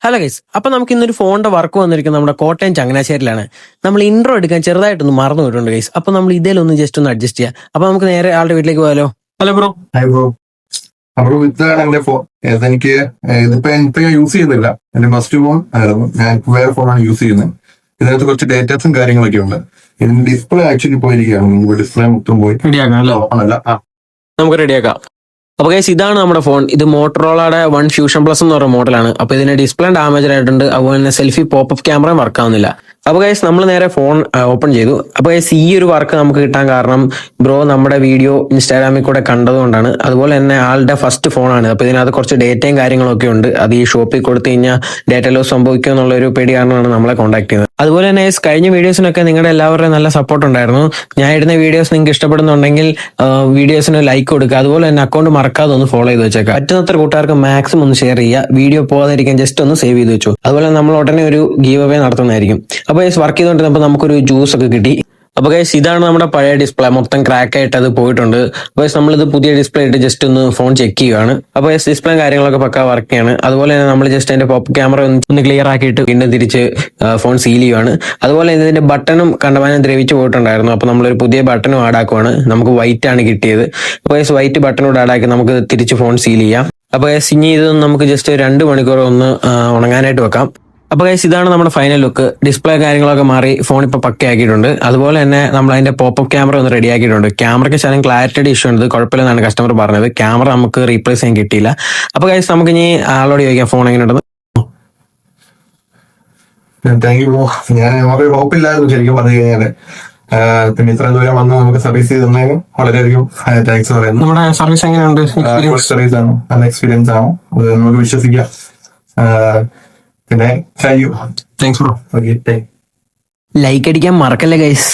Hello guys, അപ്പൊ നമുക്ക് ഇന്നൊരു ഫോണിന്റെ വർക്ക് വന്നിരിക്കുന്നത് നമ്മുടെ കോട്ടയം ചങ്ങനാശ്ശേരിയിലാണ്. നമ്മൾ ഇൻട്രോ എടുക്കാൻ ചെറുതായിട്ടൊന്ന് മറന്നു പോയിട്ടുണ്ട് ഗൈസ്. അപ്പൊ നമ്മൾ ഇതിലൊന്ന് ജസ്റ്റ് ഒന്ന് അഡ്ജസ്റ്റ് ചെയ്യാം. അപ്പൊ നമുക്ക് നേരെ ആളുടെ വീട്ടിലേക്ക് പോയാലോ. Hello bro. Hi bro. അപ്പൊ ഇതാണ് എന്റെ ഫോൺ. എനിക്ക് ഇതിപ്പോ ഞാൻ യൂസ് ചെയ്യുന്നില്ല. എന്റെ ഫസ്റ്റ് ഫോൺ ആയിരുന്നു. ഞാൻ വേറെ ഫോണാണ് യൂസ് ചെയ്യുന്നത്. ഇതിനകത്ത് കുറച്ച് ഡേറ്റാസും കാര്യങ്ങളൊക്കെ ഉണ്ട്. ഇതിന്റെ ഡിസ്പ്ലേ ആക്ച്വലി പോയിരിക്കുകയാണ്. ഡിസ്പ്ലേ മൊത്തം പോയി റെഡിയാക്കാം അല്ലേ? ഓണല്ല. നമുക്ക് റെഡിയാക്കാം. അപ്പൊ ഗൈസ്, ഇതാണ് നമ്മുടെ ഫോൺ. ഇത് മോട്ടറോളയുടെ 1 ഫ്യൂഷൻ പ്ലസ് എന്ന് പറയുന്ന മോഡലാണ്. അപ്പൊ ഇതിന്റെ ഡിസ്പ്ലേ ഡാമേജ് ആയിട്ടുണ്ട്. അതുപോലെ തന്നെ സെൽഫി പോപ്പപ്പ് ക്യാമറയും വർക്ക് ആവുന്നില്ല. അപ്പൊ ഗൈസ്, നമ്മൾ നേരെ ഫോൺ ഓപ്പൺ ചെയ്തു. അപ്പൊ ഗൈസ്, ഈ ഒരു വർക്ക് നമുക്ക് കിട്ടാൻ കാരണം ബ്രോ നമ്മുടെ വീഡിയോ ഇൻസ്റ്റാഗ്രാമിൽ കൂടെ കണ്ടതുകൊണ്ടാണ്. അതുപോലെ തന്നെ ആളുടെ ഫസ്റ്റ് ഫോണാണ്. അപ്പൊ ഇതിനകത്ത് കുറച്ച് ഡേറ്റയും കാര്യങ്ങളൊക്കെ ഉണ്ട്. അത് ഈ ഷോപ്പിൽ കൊടുത്തു കഴിഞ്ഞാൽ ഡേറ്റ ലോസ് സംഭവിക്കും എന്നുള്ള ഒരു പേടി കാരണമാണ് നമ്മളെ കോൺടാക്ട് ചെയ്യുന്നത്. അതുപോലെ തന്നെ ഗൈസ്, കഴിഞ്ഞ വീഡിയോസിനൊക്കെ നിങ്ങളുടെ എല്ലാവരുടെയും നല്ല സപ്പോർട്ട് ഉണ്ടായിരുന്നു. ഞാൻ ഇടുന്ന വീഡിയോസ് നിങ്ങൾക്ക് ഇഷ്ടപ്പെടുന്നുണ്ടെങ്കിൽ വീഡിയോസിന് ലൈക്ക് കൊടുക്കുക. അതുപോലെ തന്നെ അക്കൗണ്ട് മറക്കാതെ ഒന്ന് ഫോളോ ചെയ്ത് വെച്ചേക്കാം. പറ്റുന്നത്ര കൂട്ടുകാർക്ക് മാക്സിമം ഒന്ന് ഷെയർ ചെയ്യുക. വീഡിയോ പോകാതിരിക്കാൻ ജസ്റ്റ് ഒന്ന് സേവ് ചെയ്ത് വെച്ചു. അതുപോലെ നമ്മൾ ഉടനെ ഒരു ഗീവ് അവേ നടത്തുന്നതായിരിക്കും. അപ്പൊ വർക്ക് ചെയ്തുകൊണ്ടിരുന്നപ്പോൾ നമുക്കൊരു ജ്യൂസ് ഒക്കെ കിട്ടി. അപ്പൊ ഗൈസ്, ഇതാണ് നമ്മുടെ പഴയ ഡിസ്പ്ലേ. മൊത്തം ക്രാക്ക് ആയിട്ട് അത് പോയിട്ടുണ്ട്. അപ്പൊ നമ്മളിത് പുതിയ ഡിസ്പ്ലേ ഇട്ട് ജസ്റ്റ് ഒന്ന് ഫോൺ ചെക്ക് ചെയ്യുകയാണ്. അപ്പൊ ഡിസ്പ്ലേ കാര്യങ്ങളൊക്കെ പക്കാ വർക്ക് ചെയ്യാണ്. അതുപോലെ തന്നെ നമ്മൾ ജസ്റ്റ് അതിന്റെ പോപ്പ് ക്യാമറ ഒന്ന് ക്ലിയർ ആക്കിയിട്ട് പിന്നെ തിരിച്ച് ഫോൺ സീൽ ചെയ്യുകയാണ്. അതുപോലെ ഇതിന്റെ ബട്ടണും കണ്ടമാനം ദ്രവിച്ചു പോയിട്ടുണ്ടായിരുന്നു. അപ്പൊ നമ്മളൊരു പുതിയ ബട്ടണും ആഡാക്കുവാണ്. നമുക്ക് വൈറ്റ് ആണ് കിട്ടിയത്. അപ്പൊ വൈറ്റ് ബട്ടണോട് ആഡാക്കി നമുക്ക് തിരിച്ച് ഫോൺ സീൽ ചെയ്യാം. അപ്പൊ ഇനി ഇത് നമുക്ക് ജസ്റ്റ് 2 മണിക്കൂർ ഒന്ന് ഉണങ്ങാനായിട്ട് വെക്കാം. അപ്പൊ ഗൈസ്, ഇതാണ് നമ്മുടെ ഫൈനൽ ലുക്ക്. ഡിസ്പ്ലേ കാര്യങ്ങളൊക്കെ മാറി ഫോൺ ഇപ്പൊ പക്കയാക്കിയിട്ടുണ്ട്. അതുപോലെ തന്നെ നമ്മൾ അതിന്റെ പോപ്പപ്പ് ക്യാമറ ഒന്ന് റെഡി ആക്കിയിട്ടുണ്ട്. ക്യാമറയ്ക്ക് ശകലം ക്ലാരിറ്റിയുടെ ഇഷ്യൂ ഉണ്ട്. കുഴപ്പമില്ലെന്നാണ് കസ്റ്റമർ പറഞ്ഞത്. ക്യാമറ നമുക്ക് റീപ്ലേസ് ചെയ്യാൻ കിട്ടിയില്ല. അപ്പൊ ഗൈസ്, നമുക്ക് ഇനി ആളോട് ചോദിക്കാം ഫോൺ എങ്ങനെയുണ്ടെന്ന്. Thank you bro. ഞാൻ നമുക്ക് ഹോപ്പില്ലായിരുന്നു ശരിക്കും പറഞ്ഞു കഴിഞ്ഞാല്. പിന്നെ ഇത്രയും ദൂരം വന്ന് നമുക്ക് സർവീസ് ചെയ്ത് തന്നതിനും വളരെയധികം താങ്ക്സ് പറയുന്നു. നമ്മുടെ സർവീസ് എങ്ങനെയുണ്ട്? സർവീസ് ആണ്, നല്ല എക്സ്പീരിയൻസ് ആണ്, അത് നമുക്ക് വിശ്വസിക്കാം. പിന്നെ thank you. Thanks bro. Okay, thank you. Like അടിക്കാൻ മറക്കല്ലേ ഗൈസ്.